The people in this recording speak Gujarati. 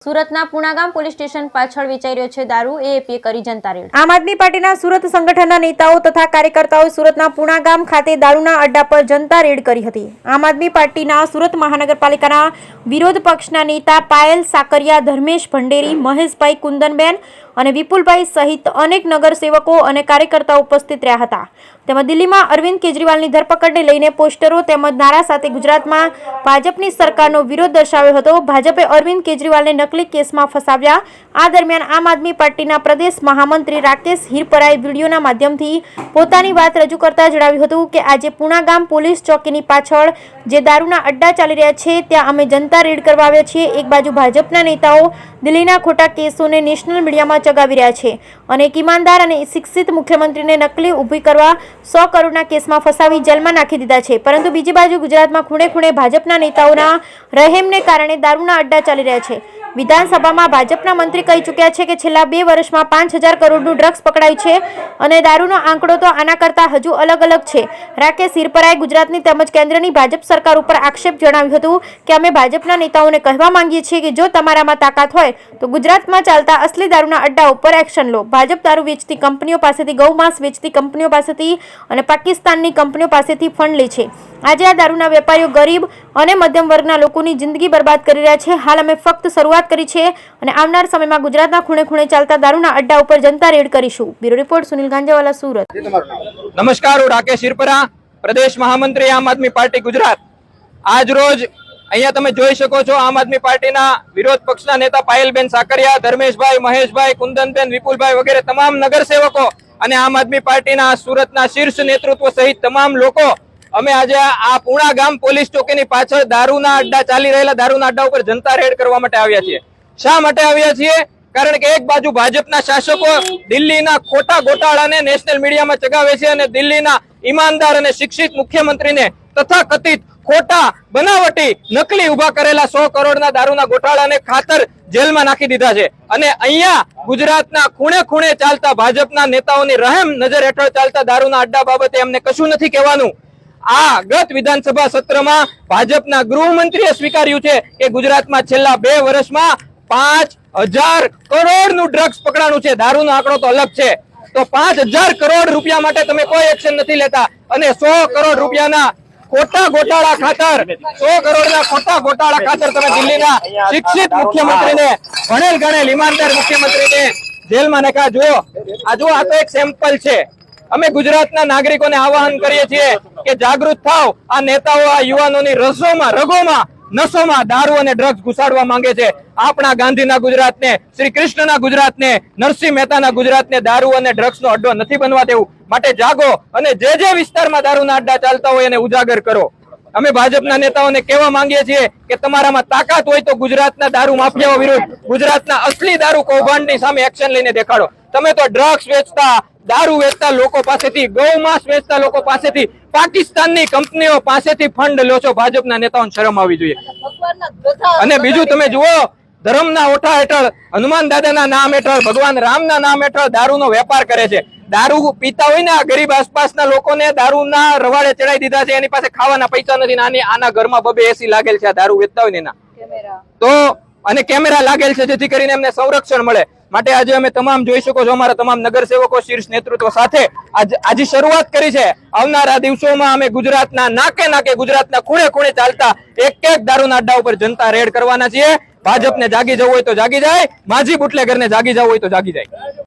સુરતના પુણાગામ પોલીસ સ્ટેશન પાછળ વેચાઈ રહ્યો છે દારૂ, એએપીએ કરી જનતા રેડ। આમ આદમી પાર્ટીના સુરત સંગઠનના નેતાઓ તથા કાર્યકર્તાઓએ સુરતના પુણાગામ ખાતે દારૂના અડ્ડા પર જનતા રેડ કરી હતી। આમ આદમી પાર્ટીના સુરત મહાનગરપાલિકાના વિરોધ પક્ષના નેતા પાયલ સાકરિયા, ધર્મેશ ભંડેરી, મહેશભાઈ કુંદનબેન અને વિપુલભાઈ સહિત અનેક નગરસેવકો અને કાર્યકર્તાઓ ઉપસ્થિત રહ્યા હતા। તેમજ દિલ્હીમાં અરવિંદ કેજરીવાલની ધરપકડને લઈને પોસ્ટરો તેમજ નારા સાથે ગુજરાતમાં ભાજપની સરકારનો વિરોધ દર્શાવ્યો હતો। ભાજપે અરવિંદ કેજરીવાલને નકલી કેસમાં ફસાવ્યા। આ દરમિયાન આમ આદમી પાર્ટીના પ્રદેશ મહામંત્રી રાકેશ હિરપરાએ વિડીયોના માધ્યમથી પોતાની વાત રજૂ કરતા જણાવ્યું હતું કે આજે પુણાગામ પોલીસ ચોકીની પાછળ જે દારૂના અડ્ડા ચાલી રહ્યા છે ત્યાં અમે જનતા રેડ કરવા આવ્યા છીએ। એક બાજુ ભાજપના નેતાઓ દિલ્હીના ખોટા કેસોને નેશનલ મીડિયામાં ચગાવી રહ્યા છે અને એક ઈમાનદાર અને શિક્ષિત મુખ્યમંત્રીને નકલી ઊભી કરવા 100 કરોડના કેસમાં ફસાવી જેલમાં નાખી દીધા છે, પરંતુ બીજી બાજુ ગુજરાતમાં ખૂણે ખૂણે ભાજપના નેતાઓના રહેમને કારણે દારૂના અડ્ડા ચાલી રહ્યા છે। વિધાનસભામાં ભાજપના મંત્રી કહી ચૂક્યા છે કે છેલ્લા 2 વર્ષમાં 5000 કરોડનું ડ્રગ્સ પકડાયું છે અને દારૂનો આંકડો તો આના કરતાં હજુ અલગ છે। રાકેશ હિરપરાએ ગુજરાતની તેમજ કેન્દ્રની ભાજપ સરકાર ઉપર આક્ષેપ જણાવ્યું હતું કે અમે ભાજપના નેતાઓને કહેવા માંગીએ છીએ કે જો તમારામાં તાકાત હોય તો ગુજરાતમાં ચાલતા અસલી દારૂના અડ્ડા ઉપર એક્શન લો। ભાજપ દારૂ વેચતી કંપનીઓ પાસેથી, ગૌમાંસ વેચતી કંપનીઓ પાસેથી અને પાકિસ્તાનની કંપનીઓ પાસેથી ફંડ લે છે। આજે આ દારૂના વેપારીઓ ગરીબ અને મધ્યમ વર્ગના લોકોની જિંદગી બરબાદ કરી રહ્યા છે। હાલ અમે ફક્ત શરૂઆત કરી છે અને આવનાર સમયમાં ગુજરાતના ખૂણે ખૂણે ચાલતા દારૂના અડ્ડા ઉપર જનતા રેડ કરીશું। Bureau report Sunil Ganjawala, Surat. નમસ્કાર, હું રાકેશ હિરપરા, પ્રદેશ મહામંત્રી આમ આદમી પાર્ટી ગુજરાત। આજ રોજ અહીંયા તમે જોઈ શકો છો આમ આદમી પાર્ટીના વિરોધ પક્ષના નેતા પાયલબેન સાકરિયા, ધર્મેશભાઈ, મહેશભાઈ, કુંદનબેન, વિપુલભાઈ વગેરે તમામ નગરસેવકો અને આમ આદમી પાર્ટીના સુરતના શીર્ષ નેતૃત્વ સહિત તમામ લોકો અમે આજે આ પુણાગામ પોલીસ ચોકીની પાછળ દારૂના અડ્ડા ચાલી રહેલા દારૂના અડ્ડા ઉપર જનતા રેડ કરવા માટે આવ્યા છીએ। શા માટે આવ્યા છીએ? કારણ કે એક બાજુ ભાજપના શાસકો દિલ્હીના ખોટા ગોટાળાને નેશનલ મીડિયામાં ચગાવે છે અને દિલ્હીના ઈમાનદાર અને શિક્ષિત મુખ્યમંત્રીને તથાકથિત ખોટા બનાવટી નકલી ઉભા કરેલા 100 કરોડના દારૂના ગોટાળાને ખાતર જેલમાં નાખી દીધા છે અને અહીંયા ગુજરાતના ખૂણે ખૂણે ચાલતા ભાજપના નેતાઓની રહેમ નજર હેઠળ ચાલતા દારૂના અડ્ડા બાબતે અમને કશું નથી કહેવાનું। આ ગત વિધાનસભા સત્રમાં ભાજપના ગૃહમંત્રીએ સ્વીકાર્યું છે કે ગુજરાતમાં છેલ્લા 2 વર્ષમાં 5000 કરોડનું ડ્રગ્સ પકડાણું છે। દારૂનો આંકડો તો અલગ છે, તો 5000 કરોડ રૂપિયા માટે તમે કોઈ એક્શન નથી લેતા અને 100 કરોડ રૂપિયાના ખોટા ગોટાળા ખાતર 100 કરોડના ખોટા ગોટાળા ખાતર તમે દિલ્હીના શિક્ષિત મુખ્યમંત્રીને, ભણેલ ગણેલ ઈમાનદાર મુખ્યમંત્રીને જેલમાં નાખ્યા। જુઓ આ તો એક સેમ્પલ છે। અમે ગુજરાતના નાગરિકોને આહવાન કરીએ છીએ કે જાગૃત થાવ। આ નેતાઓ આ યુવાનોની રગોમાં નસોમાં દારૂ અને ડ્રગ્સ ઘુસાડવા માંગે છે। આપણા ગાંધીના ગુજરાતને, શ્રી કૃષ્ણના ગુજરાતને, નરસિંહ મહેતાના ગુજરાતને દારૂ અને ડ્રગ્સનો અડ્ડો નથી બનવા દેવું। માટે જાગો અને જે વિસ્તારમાં દારૂના અડ્ડા ચાલતા હોય એને ઉજાગર કરો। અમે ભાજપના નેતાઓને કહેવા માંગીએ છીએ કે તમારામાં તાકાત હોય તો ગુજરાતના દારૂ માફિયાઓ વિરુદ્ધ, ગુજરાતના અસલી દારૂ કૌભાંડની સામે એક્શન લઈને દેખાડો। તમે તો ડ્રગ્સ વેચતા, દારૂ વેચતા લોકો પાસેથી, ગૌમાંસ વેચતા લોકો પાસેથી, પાકિસ્તાનની કંપનીઓ પાસેથી ફંડ લો છો। ભાજપના નેતાઓને શરમ આવવી જોઈએ। અને બીજું તમે જુઓ, ધર્મના ઓઠા હેઠળ, હનુમાન દાદાના નામ હેઠળ, ભગવાન રામના નામ હેઠળ દારૂનો વેપાર કરે છે। દારૂ પીતા હોય ને આ ગરીબ આસપાસના લોકોને દારૂના રવાડે ચડાઈ દીધા છે। એની પાસે ખાવાના પૈસા નથી, આના ઘરમાં 2 AC લાગેલ છે આ દારૂ વેચતા હોય ને એના તો, અને કેમેરા લાગેલ છે જેથી કરીને એમને સંરક્ષણ મળે। માટે આજે અમે તમામ જોઈ શકો છો અમારા તમામ નગરસેવકો શીર્ષ નેતૃત્વ સાથે આજે શરૂઆત કરી છે। આવનારા દિવસોમાં અમે ગુજરાતના નાકે ગુજરાતના ખૂણે ખૂણે ચાલતા એક દારૂના અડ્ડા ઉપર જનતા રેડ કરવાના છીએ। ભાજપને જાગી જવું હોય તો જાગી જાય, માજી બુટલેગરને જાગી જવું હોય તો જાગી જાય।